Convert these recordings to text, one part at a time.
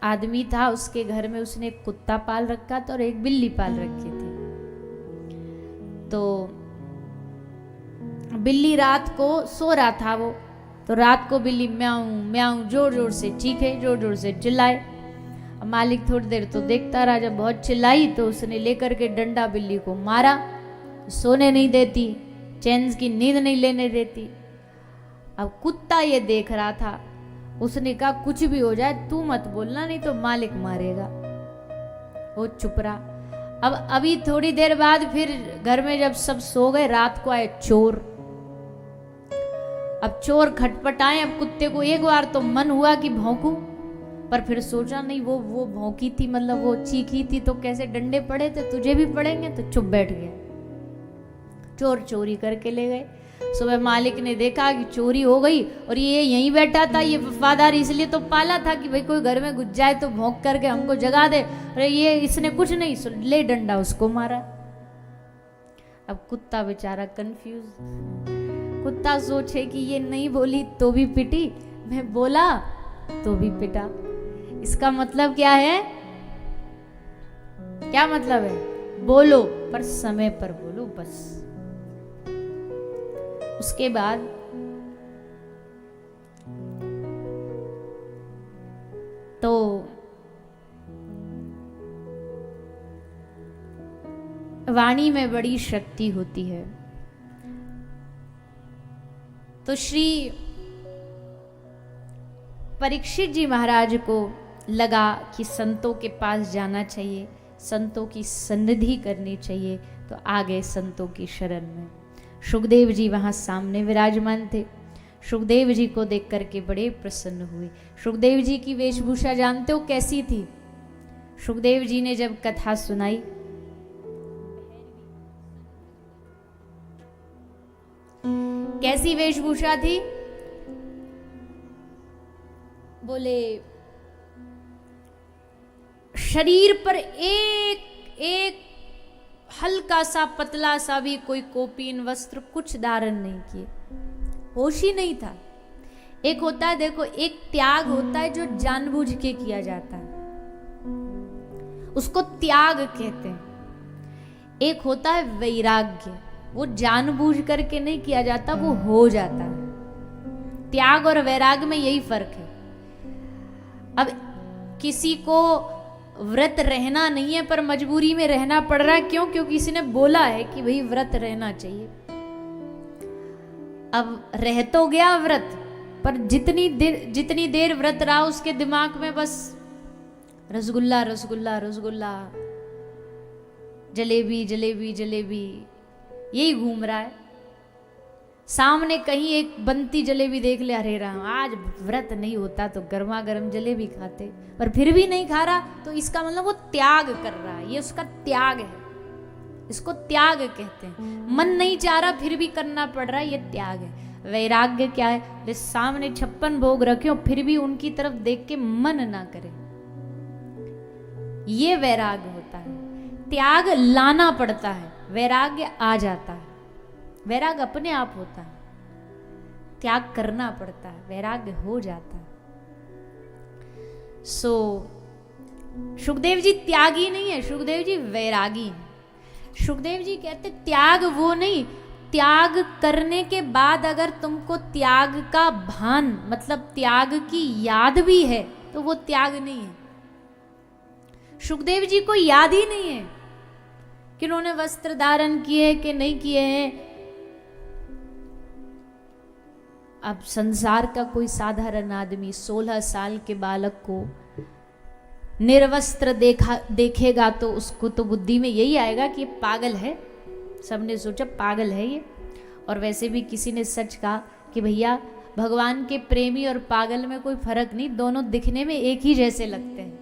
आदमी था, उसके घर में उसने एक कुत्ता पाल रखा था और एक बिल्ली पाल रखी थी। तो बिल्ली रात को सो रहा था वो, तो रात को बिल्ली म्याऊं म्याऊं जोर जोर से चीखे, जोर जोर से चिल्लाए। अब मालिक थोड़ी देर तो देखता रहा, जब बहुत चिल्लाई तो उसने लेकर के डंडा बिल्ली को मारा। सोने नहीं देती, चैन की नींद नहीं लेने देती। अब कुत्ता ये देख रहा था, उसने कहा कुछ भी हो जाए तू मत बोलना, नहीं तो मालिक मारेगा। वो चुप रहा। अब अभी थोड़ी देर बाद फिर घर में जब सब सो गए, रात को आए चोर। अब चोर खटपटाए। अब कुत्ते को एक बार तो मन हुआ कि भौंकूं, पर फिर सोचा नहीं, वो भौंकी थी, मतलब वो चीखी थी तो कैसे डंडे पड़े थे, तुझे भी पड़ेंगे, तो चुप बैठ गया। चोर चोरी करके ले गए। सुबह मालिक ने देखा कि चोरी हो गई और ये यहीं बैठा था। ये वफादार इसलिए तो पाला था कि भाई कोई घर में घुस जाए तो भौंक करके हमको जगा दे, अरे ये इसने कुछ नहीं, ले डंडा उसको मारा। अब कुत्ता बेचारा कंफ्यूज। कुत्ता सोचे कि ये नहीं बोली तो भी पिटी, मैं बोला तो भी पिटा। इसका मतलब क्या है? क्या मतलब है? बोलो पर समय पर बोलो बस। उसके बाद तो वाणी में बड़ी शक्ति होती है। तो श्री परीक्षित जी महाराज को लगा कि संतों के पास जाना चाहिए, संतों की सन्निधि करनी चाहिए, तो आ गए संतों की शरण में। सुखदेव जी वहां सामने विराजमान थे। सुखदेव जी को देख करके बड़े प्रसन्न हुए। सुखदेव जी की वेशभूषा जानते हो कैसी थी? सुखदेव जी ने जब कथा सुनाई, कैसी वेशभूषा थी? बोले शरीर पर एक हल्का सा पतला सा भी कोई कोपीन वस्त्र कुछ धारण नहीं किए, होश ही नहीं था। एक होता है, देखो, एक त्याग होता है जो जानबूझ के किया जाता है, उसको त्याग कहते हैं। एक होता है वैराग्य, वो जानबूझ करके नहीं किया जाता, वो हो जाता है। त्याग और वैराग्य में यही फर्क है। अब किसी को व्रत रहना नहीं है पर मजबूरी में रहना पड़ रहा है, क्यों? क्योंकि किसी ने बोला है कि भाई व्रत रहना चाहिए। अब रह तो गया व्रत, पर जितनी देर व्रत रहा उसके दिमाग में बस रसगुल्ला रसगुल्ला रसगुल्ला, जलेबी जलेबी जलेबी, यही घूम रहा है। सामने कहीं एक बनती जलेबी देख ले, अरे राम आज व्रत नहीं होता तो गर्मा गर्म जलेबी खाते, पर फिर भी नहीं खा रहा, तो इसका मतलब वो त्याग कर रहा है, ये उसका त्याग है, इसको त्याग कहते हैं। मन नहीं चाह रहा फिर भी करना पड़ रहा है, ये त्याग है। वैराग्य क्या है? वे सामने 56 भोग रखे हो फिर भी उनकी तरफ देख के मन ना करे, ये वैराग्य होता है। त्याग लाना पड़ता है, वैराग्य आ जाता है। वैराग्य अपने आप होता है, त्याग करना पड़ता है, वैराग्य हो जाता है। सुखदेव जी त्यागी नहीं है, सुखदेव जी वैरागी है। सुखदेव जी कहते त्याग वो नहीं, त्याग करने के बाद अगर तुमको त्याग का भान, मतलब त्याग की याद भी है, तो वो त्याग नहीं है। सुखदेव जी को याद ही नहीं है कि उन्होंने वस्त्र धारण किए कि नहीं किए हैं। अब संसार का कोई साधारण आदमी 16 साल के बालक को निर्वस्त्र देखेगा तो उसको तो बुद्धि में यही आएगा कि ये पागल है। सबने सोचा पागल है ये। और वैसे भी किसी ने सच कहा कि भैया भगवान के प्रेमी और पागल में कोई फर्क नहीं, दोनों दिखने में एक ही जैसे लगते हैं।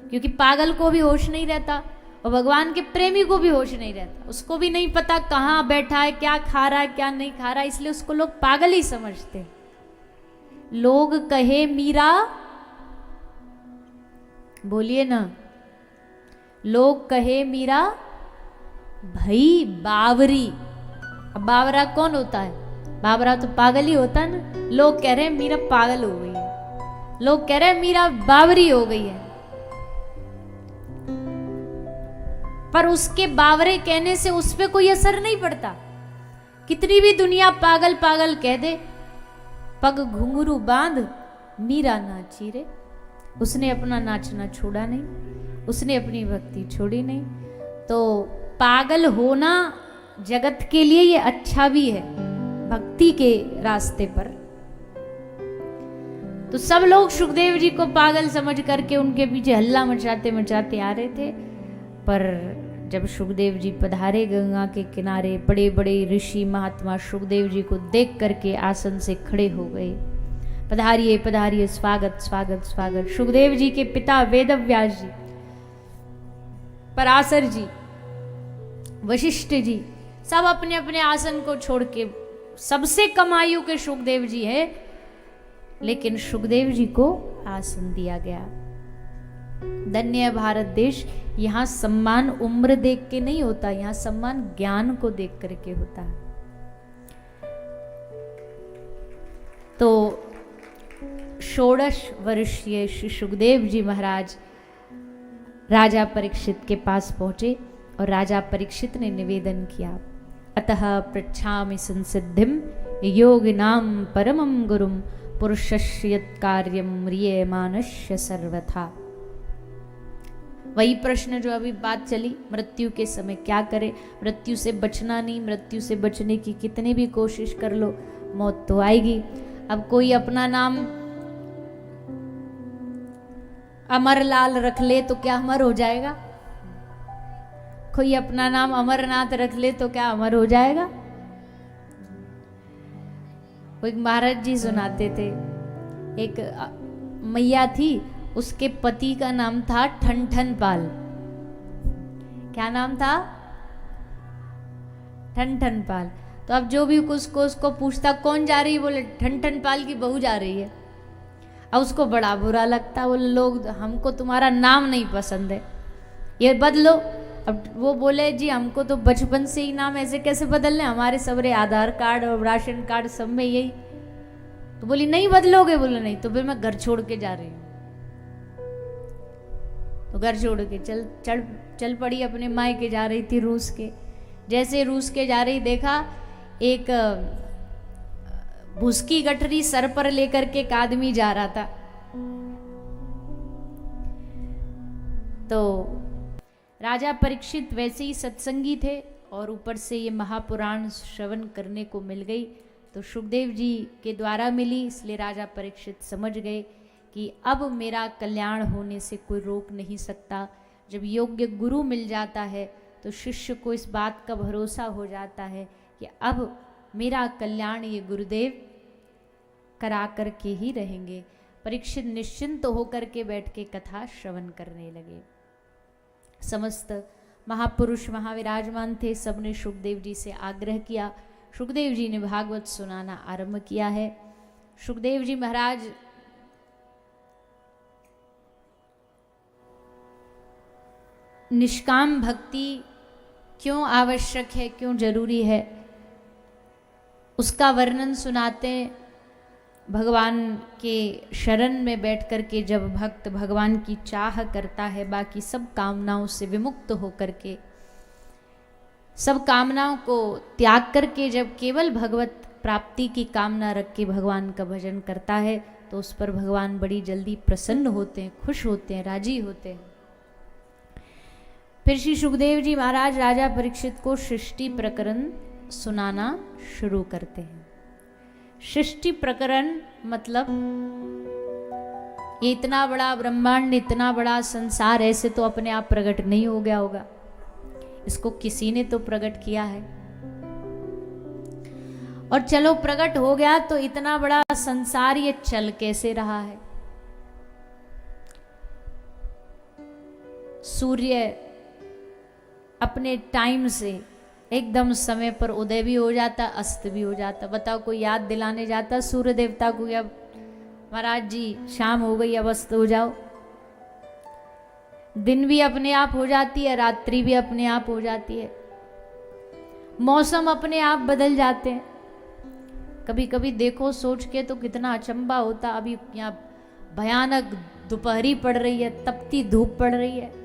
क्योंकि पागल को भी होश नहीं रहता और भगवान के प्रेमी को भी होश नहीं रहता, उसको भी नहीं पता कहाँ बैठा है, क्या खा रहा है, क्या नहीं खा रहा है, इसलिए उसको लोग पागल ही समझते हैं। लोग कहे मीरा, बोलिए ना, लोग कहे मीरा भाई बावरी। अब बावरा कौन होता है? बावरा तो पागल ही होता है ना। लोग कह रहे हैं मीरा पागल हो गई है, लोग कह रहे हैं मीरा बावरी हो गई है, पर उसके बावरे कहने से उस पर कोई असर नहीं पड़ता। कितनी भी दुनिया पागल पागल कह दे, पग घुंघरू बांध मीरा नाची रे। उसने अपना नाचना छोड़ा नहीं, उसने अपनी भक्ति छोड़ी नहीं। तो पागल होना जगत के लिए ये अच्छा भी है, भक्ति के रास्ते पर। तो सब लोग सुखदेव जी को पागल समझ करके उनके पीछे हल्ला मचाते मचाते आ रहे थे। पर जब सुखदेव जी पधारे गंगा के किनारे, बड़े बड़े ऋषि महात्मा सुखदेव जी को देख करके आसन से खड़े हो गए। पधारिए पधारिए, स्वागत स्वागत स्वागत। सुखदेव जी के पिता वेदव्यास जी, पराशर जी, वशिष्ठ जी, सब अपने अपने आसन को छोड़ के, सबसे कम आयु के सुखदेव जी है, लेकिन सुखदेव जी को आसन दिया गया। धन्य है भारत देश, यहाँ सम्मान उम्र देख के नहीं होता, यहाँ सम्मान ज्ञान को देख करके होता है। तो 16 वर्षीय श्री सुखदेव जी महाराज राजा परीक्षित के पास पहुंचे और राजा परीक्षित ने निवेदन किया, अतः पृच्छामि संसिद्धिम योगिनाम परमं गुरुम पुरुषस्य यत् कार्यं म्रियमाणस्य सर्वथा। वही प्रश्न जो अभी बात चली, मृत्यु के समय क्या करे। मृत्यु से बचना नहीं, मृत्यु से बचने की कितनी भी कोशिश कर लो, मौत तो आएगी। अब कोई अपना नाम अमरलाल रख ले तो क्या अमर हो जाएगा? कोई अपना नाम अमरनाथ रख ले तो क्या अमर हो जाएगा? कोई महाराज जी सुनाते थे, एक मैया थी, उसके पति का नाम था ठनठन पाल। क्या नाम था? ठनठन पाल। तो अब जो भी उसको पूछता कौन जा रही है, बोले ठनठन पाल की बहू जा रही है। अब उसको बड़ा बुरा लगता, बोले लोग हमको तुम्हारा नाम नहीं पसंद है, ये बदलो। अब वो बोले जी हमको तो बचपन से ही नाम ऐसे कैसे बदलने, हमारे सबरे आधार कार्ड और राशन कार्ड सब में यही। तो बोली नहीं बदलोगे? बोले नहीं। तो फिर मैं घर छोड़ के जा रही हूँ। तो घर छोड़ के चल पड़ी, अपने मायके जा रही थी रूस के। जैसे रूस के जा रही, देखा एक भूसकी गठरी सर पर लेकर के एक आदमी जा रहा था। तो राजा परीक्षित वैसे ही सत्संगी थे और ऊपर से ये महापुराण श्रवण करने को मिल गई, तो सुखदेव जी के द्वारा मिली, इसलिए राजा परीक्षित समझ गए कि अब मेरा कल्याण होने से कोई रोक नहीं सकता। जब योग्य गुरु मिल जाता है तो शिष्य को इस बात का भरोसा हो जाता है कि अब मेरा कल्याण ये गुरुदेव करा कर के ही रहेंगे। परीक्षित निश्चिंत होकर के बैठ के कथा श्रवण करने लगे। समस्त महापुरुष वहाँ विराजमान थे, सबने सुखदेव जी से आग्रह किया। सुखदेव जी ने भागवत सुनाना आरंभ किया है। सुखदेव जी महाराज निष्काम भक्ति क्यों आवश्यक है, क्यों जरूरी है, उसका वर्णन सुनाते। भगवान के शरण में बैठ कर के जब भक्त भगवान की चाह करता है, बाकी सब कामनाओं से विमुक्त होकर के, सब कामनाओं को त्याग करके जब केवल भगवत प्राप्ति की कामना रख के भगवान का भजन करता है, तो उस पर भगवान बड़ी जल्दी प्रसन्न होते हैं, खुश होते हैं, राजी होते हैं। फिर श्री सुखदेव जी महाराज राजा परीक्षित को सृष्टि प्रकरण सुनाना शुरू करते हैं। सृष्टि प्रकरण मतलब ये इतना बड़ा ब्रह्मांड, इतना बड़ा संसार ऐसे तो अपने आप प्रकट नहीं हो गया होगा, इसको किसी ने तो प्रकट किया है। और चलो प्रकट हो गया तो इतना बड़ा संसार ये चल कैसे रहा है? सूर्य अपने टाइम से एकदम समय पर उदय भी हो जाता, अस्त भी हो जाता। बताओ कोई याद दिलाने जाता सूर्य देवता को, अब महाराज जी शाम हो गई, अब अस्त हो जाओ। दिन भी अपने आप हो जाती है, रात्रि भी अपने आप हो जाती है, मौसम अपने आप बदल जाते हैं। कभी कभी देखो सोच के तो कितना अचंबा होता। अभी यहाँ भयानक दोपहरी पड़ रही है, तपती धूप पड़ रही है।